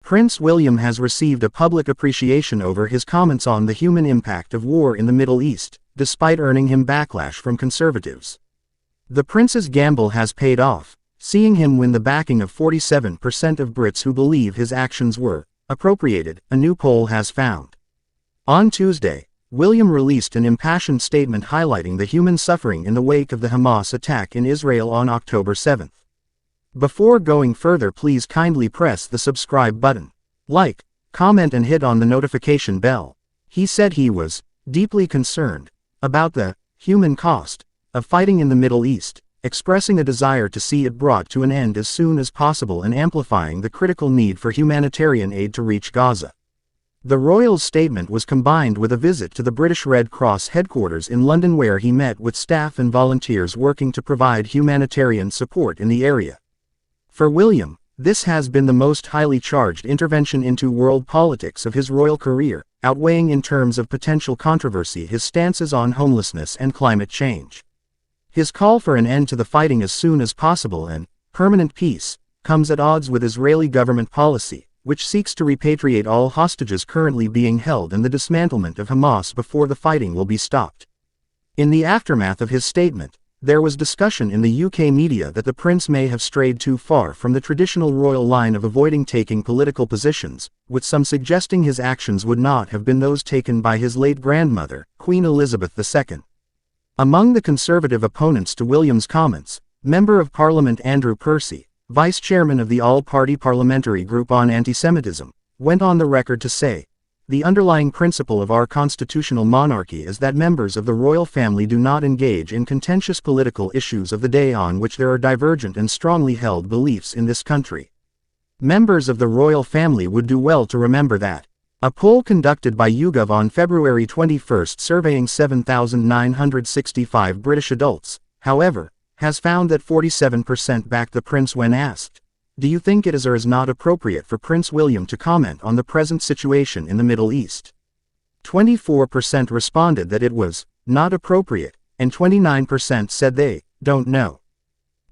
Prince William has received a public appreciation over his comments on the human impact of war in the Middle East, despite earning him backlash from conservatives. The prince's gamble has paid off, seeing him win the backing of 47% of Brits who believe his actions were appropriated, a new poll has found. On Tuesday, William released an impassioned statement highlighting the human suffering in the wake of the Hamas attack in Israel on October 7. Before going further, please kindly press the subscribe button, like, comment and hit on the notification bell. He said he was deeply concerned about the human cost of fighting in the Middle East, expressing a desire to see it brought to an end as soon as possible and amplifying the critical need for humanitarian aid to reach Gaza. The royal's statement was combined with a visit to the British Red Cross headquarters in London, where he met with staff and volunteers working to provide humanitarian support in the area. For William, this has been the most highly charged intervention into world politics of his royal career, outweighing in terms of potential controversy his stances on homelessness and climate change. His call for an end to the fighting as soon as possible and permanent peace comes at odds with Israeli government policy, which seeks to repatriate all hostages currently being held and the dismantlement of Hamas before the fighting will be stopped. In the aftermath of his statement, there was discussion in the UK media that the prince may have strayed too far from the traditional royal line of avoiding taking political positions, with some suggesting his actions would not have been those taken by his late grandmother, Queen Elizabeth II. Among the conservative opponents to William's comments, Member of Parliament Andrew Percy, vice chairman of the All-Party Parliamentary Group on Anti-Semitism, went on the record to say, "The underlying principle of our constitutional monarchy is that members of the royal family do not engage in contentious political issues of the day on which there are divergent and strongly held beliefs in this country. Members of the royal family would do well to remember that." A poll conducted by YouGov on February 21 surveying 7,965 British adults, however, has found that 47% backed the prince when asked, "Do you think it is or is not appropriate for Prince William to comment on the present situation in the Middle East?" 24% responded that it was not appropriate, and 29% said they don't know.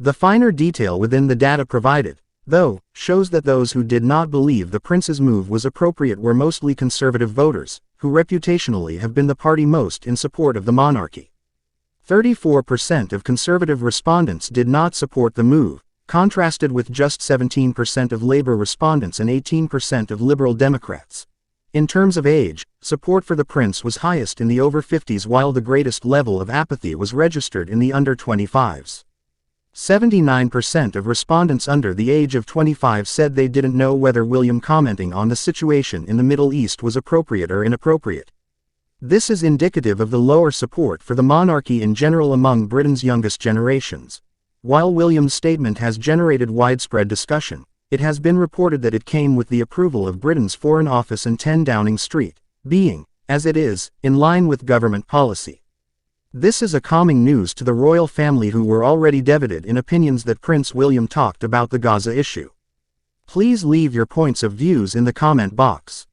The finer detail within the data provided, though, shows that those who did not believe the prince's move was appropriate were mostly conservative voters, who reputationally have been the party most in support of the monarchy. 34% of conservative respondents did not support the move, contrasted with just 17% of Labour respondents and 18% of Liberal Democrats. In terms of age, support for the prince was highest in the over 50s, while the greatest level of apathy was registered in the under 25s. 79% of respondents under the age of 25 said they didn't know whether William commenting on the situation in the Middle East was appropriate or inappropriate. This is indicative of the lower support for the monarchy in general among Britain's youngest generations. While William's statement has generated widespread discussion, it has been reported that it came with the approval of Britain's Foreign Office and 10 Downing Street, being, as it is, in line with government policy. This is a calming news to the royal family, who were already divided in opinions that Prince William talked about the Gaza issue. Please leave your points of views in the comment box.